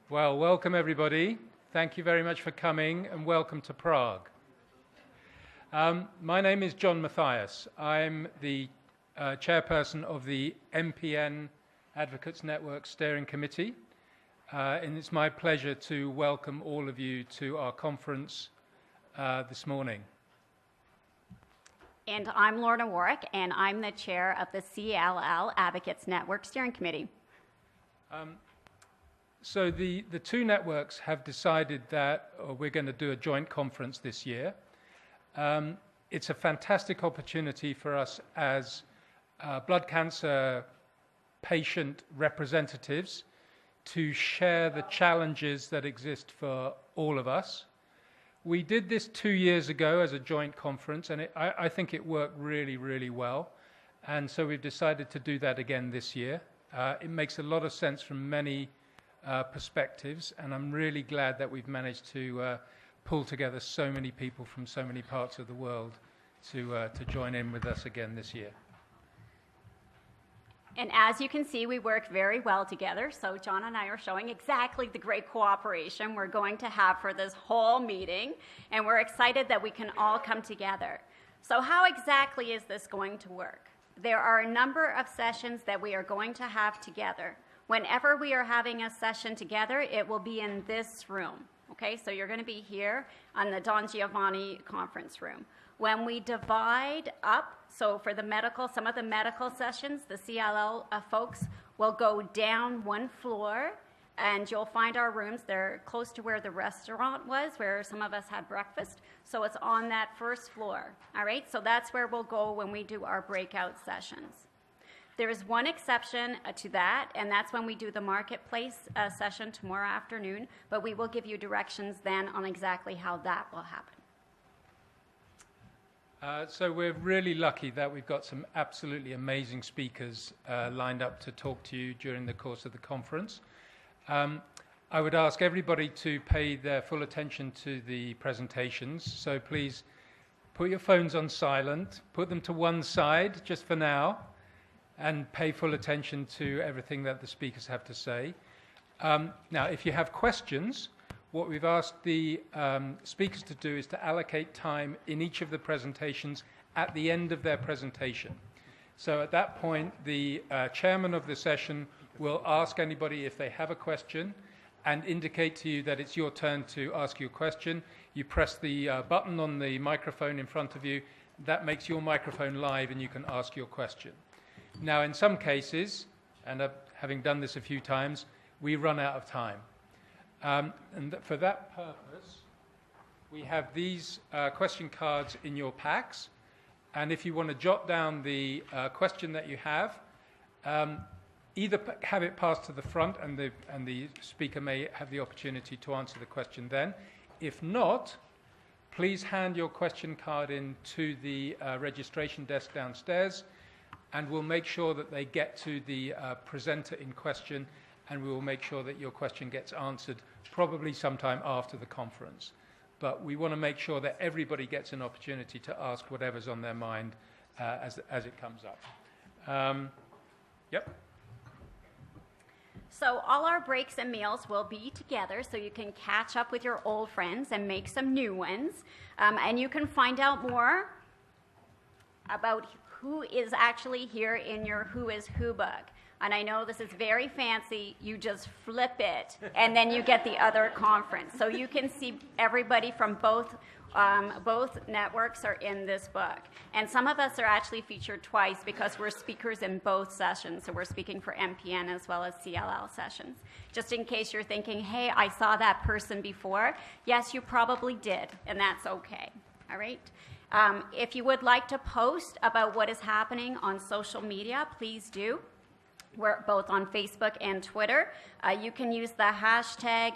Well, welcome everybody. Thank you very much for coming and welcome to Prague. My name is John Mathias. I'm the chairperson of the MPN Advocates Network Steering Committee, and it's my pleasure to welcome all of you to our conference this morning. And I'm Lorna Warwick, and I'm the chair of the CLL Advocates Network Steering Committee. So the two networks have decided that we're going to do a joint conference this year. It's a fantastic opportunity for us as blood cancer patient representatives to share the challenges that exist for all of us. We did this 2 years ago as a joint conference, and I think it worked really, really well. And so we've decided to do that again this year. It makes a lot of sense from many perspectives, and I'm really glad that we've managed to pull together so many people from so many parts of the world to join in with us again this year. And as you can see, we work very well together. So John and I are showing exactly the great cooperation we're going to have for this whole meeting, and we're excited that we can all come together. So how exactly is this going to work? There are a number of sessions that we are going to have together. Whenever we are having a session together, it will be in this room. Okay, so you're going to be here on the Don Giovanni conference room. When we divide up, so for the medical, some of the medical sessions, the CLL folks will go down one floor, and you'll find our rooms. They're close to where the restaurant was, where some of us had breakfast. So it's on that first floor. All right, so that's where we'll go when we do our breakout sessions. There is one exception to that, and that's when we do the marketplace session tomorrow afternoon, but we will give you directions then on exactly how that will happen. So we're really lucky that we've got some absolutely amazing speakers lined up to talk to you during the course of the conference. I would ask everybody to pay their full attention to the presentations, so please put your phones on silent, put them to one side just for now, and pay full attention to everything that the speakers have to say. Now, if you have questions, what we've asked the speakers to do is to allocate time in each of the presentations at the end of their presentation. So at that point, the chairman of the session will ask anybody if they have a question and indicate to you that it's your turn to ask your question. You press the button on the microphone in front of you. That makes your microphone live and you can ask your question. Now, in some cases, and having done this a few times, we run out of time. And for that purpose, we have these question cards in your packs. And if you want to jot down the question that you have, either have it passed to the front and the speaker may have the opportunity to answer the question then. If not, please hand your question card in to the registration desk downstairs, and we'll make sure that they get to the presenter in question, and we will make sure that your question gets answered probably sometime after the conference. But we want to make sure that everybody gets an opportunity to ask whatever's on their mind as it comes up. Yep. So all our breaks and meals will be together, so you can catch up with your old friends and make some new ones. And you can find out more about who is actually here in your Who is Who book. And I know this is very fancy. You just flip it, and then you get the other conference. So you can see everybody from both networks are in this book. And some of us are actually featured twice because we're speakers in both sessions. So we're speaking for MPN as well as CLL sessions. Just in case you're thinking, hey, I saw that person before. Yes, you probably did, and that's okay. All right? If you would like to post about what is happening on social media, please do. We're both on Facebook and Twitter. You can use the hashtag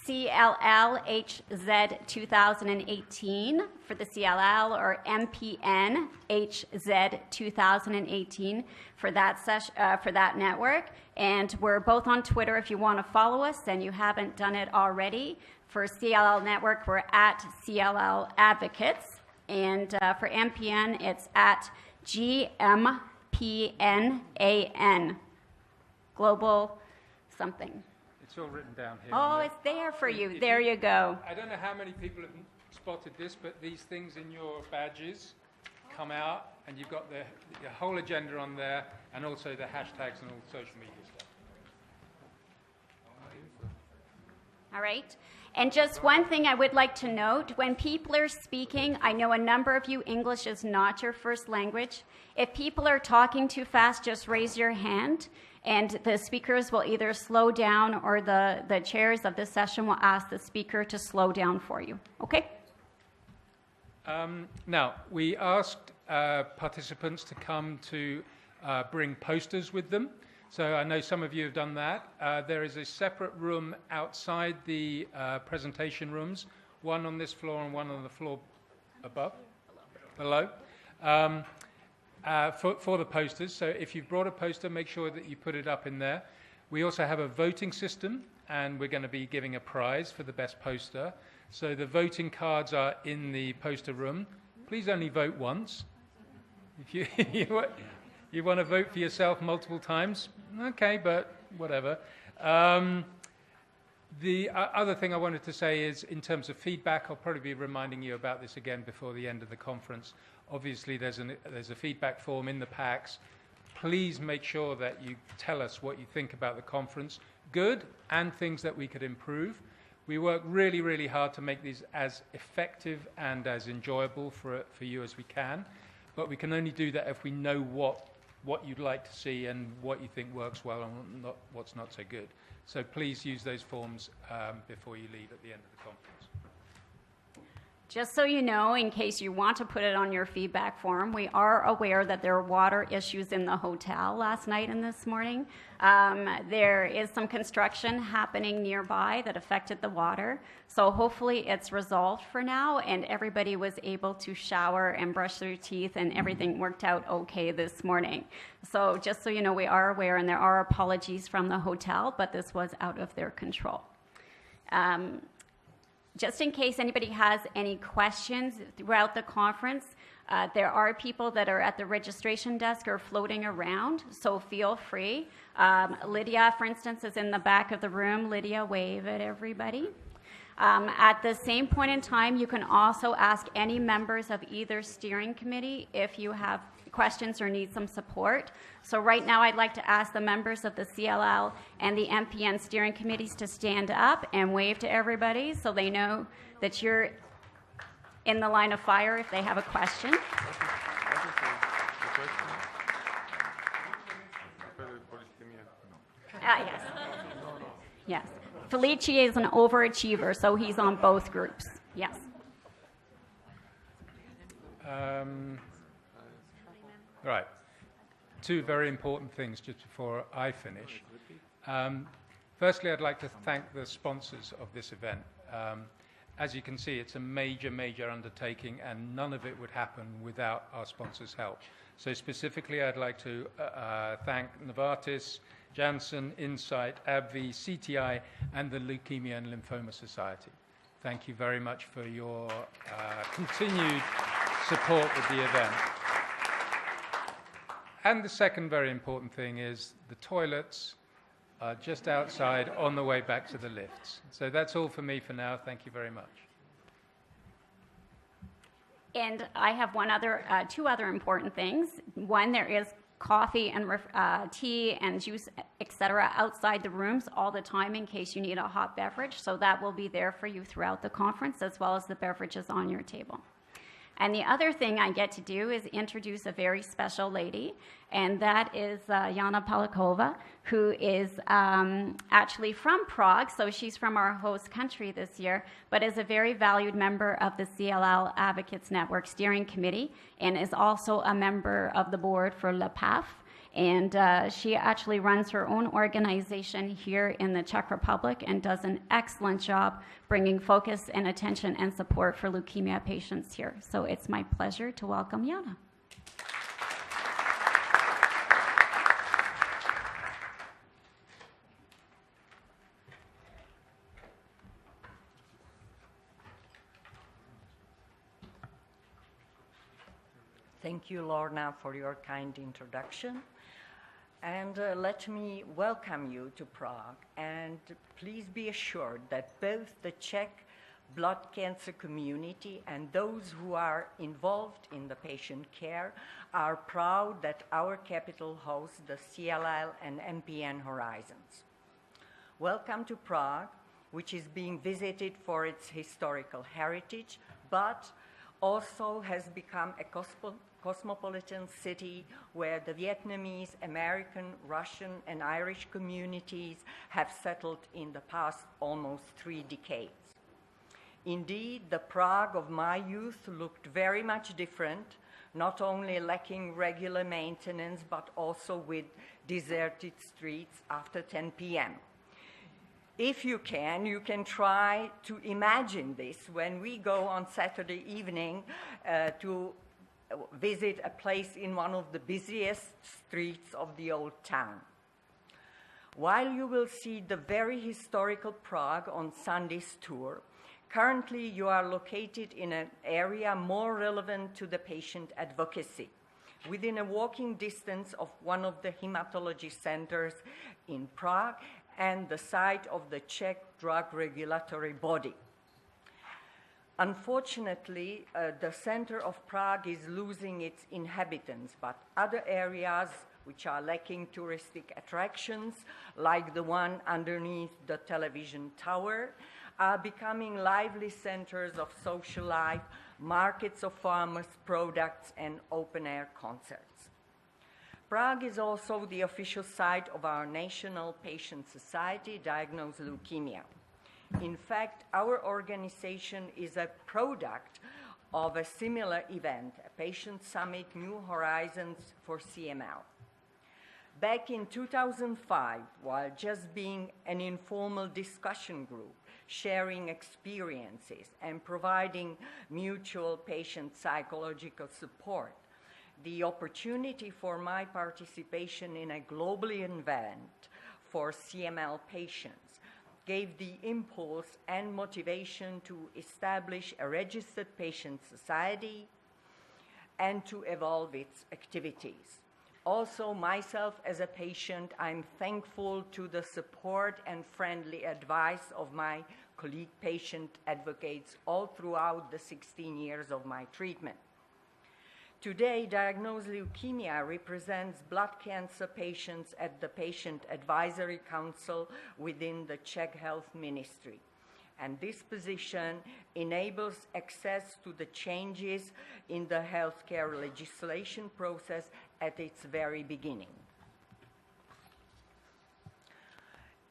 CLLHZ2018 for the CLL, or MPNHZ2018 for that network. And we're both on Twitter if you want to follow us and you haven't done it already. For CLL Network, we're at CLL Advocates. And for MPN, it's at GMPNAN, Global something. It's all written down here. Oh, it's there for you. There you go. I don't know how many people have spotted this, but these things in your badges come out, and you've got the whole agenda on there, and also the hashtags and all the social media stuff. All right. And just one thing I would like to note, when people are speaking, I know a number of you, English is not your first language. If people are talking too fast, just raise your hand, and the speakers will either slow down, or the chairs of this session will ask the speaker to slow down for you. Okay? Now, we asked participants to come to bring posters with them. So I know some of you have done that. There is a separate room outside the presentation rooms, one on this floor and one on the floor below, for the posters. So if you've brought a poster, make sure that you put it up in there. We also have a voting system, and we're going to be giving a prize for the best poster. So the voting cards are in the poster room. Please only vote once. If you want to vote for yourself multiple times, okay, but whatever. The other thing I wanted to say is, in terms of feedback, I'll probably be reminding you about this again before the end of the conference. Obviously, there's a feedback form in the packs. Please make sure that you tell us what you think about the conference, good, and things that we could improve. We work really, really hard to make these as effective and as enjoyable for you as we can, but we can only do that if we know what you'd like to see and what you think works well and what's not so good. So please use those forms before you leave at the end of the conference. Just so you know, in case you want to put it on your feedback form, we are aware that there were water issues in the hotel last night and this morning. There is some construction happening nearby that affected the water. So hopefully it's resolved for now, and everybody was able to shower and brush their teeth, and everything worked out okay this morning. So just so you know, we are aware, and there are apologies from the hotel, but this was out of their control. Just in case anybody has any questions throughout the conference, there are people that are at the registration desk or floating around, so feel free. Lydia, for instance, is in the back of the room. Lydia, wave at everybody. At the same point in time, you can also ask any members of either steering committee if you have questions or need some support. So right now I'd like to ask the members of the CLL and the MPN steering committees to stand up and wave to everybody so they know that you're in the line of fire if they have a question. Yes. Yes. Felici is an overachiever, so he's on both groups. Yes. Right. Two very important things just before I finish. Firstly, I'd like to thank the sponsors of this event. As you can see, it's a major, major undertaking, and none of it would happen without our sponsors' help. So specifically, I'd like to thank Novartis, Janssen, Insight, AbbVie, CTI, and the Leukemia and Lymphoma Society. Thank you very much for your continued support with the event. And the second very important thing is the toilets are just outside on the way back to the lifts. So that's all for me for now. Thank you very much. And I have two other important things. One, there is coffee and tea and juice, etc., outside the rooms all the time in case you need a hot beverage. So that will be there for you throughout the conference, as well as the beverages on your table. And the other thing I get to do is introduce a very special lady, and that is Jana Palikova, who is actually from Prague, so she's from our host country this year, but is a very valued member of the CLL Advocates Network Steering Committee, and is also a member of the board for LEPAF. And she actually runs her own organization here in the Czech Republic and does an excellent job bringing focus and attention and support for leukemia patients here. So it's my pleasure to welcome Jana. Thank you, Lorna, for your kind introduction. And let me welcome you to Prague and and please be assured that both the Czech blood cancer community and those who are involved in the patient care are proud that our capital hosts the CLL and MPN Horizons. Welcome to Prague, which is being visited for its historical heritage, but also has become a cosmopolitan city where the Vietnamese, American, Russian, and Irish communities have settled in the past almost 3 decades. Indeed, the Prague of my youth looked very much different, not only lacking regular maintenance, but also with deserted streets after 10 p.m. If you can try to imagine this when we go on Saturday evening to visit a place in one of the busiest streets of the old town. While you will see the very historical Prague on Sunday's tour, currently you are located in an area more relevant to the patient advocacy, within a walking distance of one of the hematology centers in Prague and the site of the Czech drug regulatory body. Unfortunately, the center of Prague is losing its inhabitants, but other areas which are lacking touristic attractions, like the one underneath the television tower, are becoming lively centers of social life, markets of farmers' products, and open-air concerts. Prague is also the official site of our National Patient Society Diagnosed Leukemia. In fact, our organization is a product of a similar event, a patient summit, New Horizons for CML. Back in 2005, while just being an informal discussion group, sharing experiences and providing mutual patient psychological support, the opportunity for my participation in a global event for CML patients gave the impulse and motivation to establish a registered patient society and to evolve its activities. Also, myself as a patient, I'm thankful to the support and friendly advice of my colleague patient advocates all throughout the 16 years of my treatment. Today, Diagnosed Leukemia represents blood cancer patients at the Patient Advisory Council within the Czech Health Ministry. And this position enables access to the changes in the healthcare legislation process at its very beginning.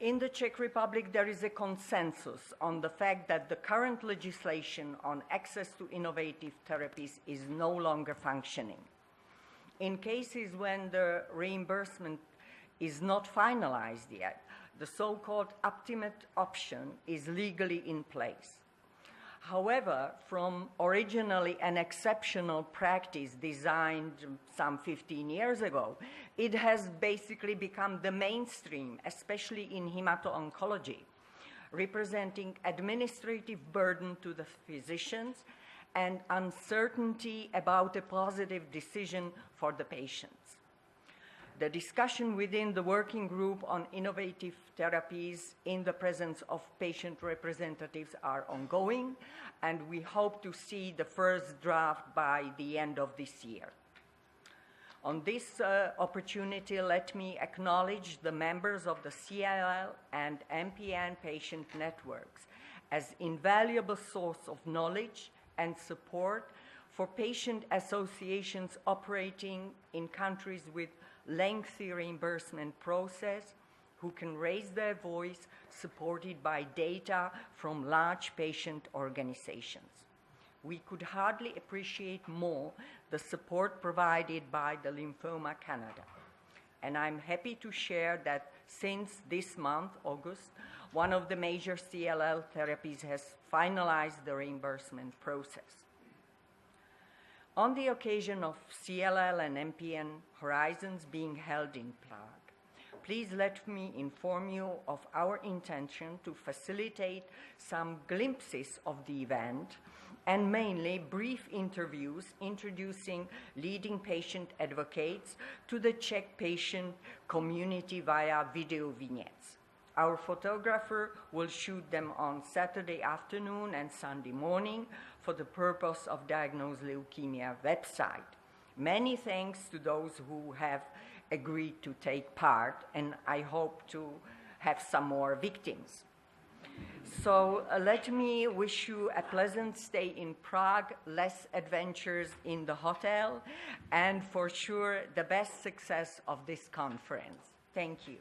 In the Czech Republic, there is a consensus on the fact that the current legislation on access to innovative therapies is no longer functioning. In cases when the reimbursement is not finalized yet, the so-called ultimate option is legally in place. However, from originally an exceptional practice designed some 15 years ago, it has basically become the mainstream, especially in hemato-oncology, representing administrative burden to the physicians and uncertainty about a positive decision for the patients. The discussion within the working group on innovative therapies in the presence of patient representatives are ongoing, and we hope to see the first draft by the end of this year. On this opportunity, let me acknowledge the members of the CLL and MPN patient networks as invaluable source of knowledge and support for patient associations operating in countries with lengthy reimbursement process, who can raise their voice supported by data from large patient organizations. We could hardly appreciate more the support provided by the Lymphoma Canada. And I'm happy to share that since this month, August, one of the major CLL therapies has finalized the reimbursement process. On the occasion of CLL and MPN Horizons being held in Prague, please let me inform you of our intention to facilitate some glimpses of the event and mainly brief interviews introducing leading patient advocates to the Czech patient community via video vignettes. Our photographer will shoot them on Saturday afternoon and Sunday morning for the purpose of Diagnosed Leukemia website. Many thanks to those who have agreed to take part, and I hope to have some more victims. So let me wish you a pleasant stay in Prague, less adventures in the hotel, and for sure the best success of this conference. Thank you.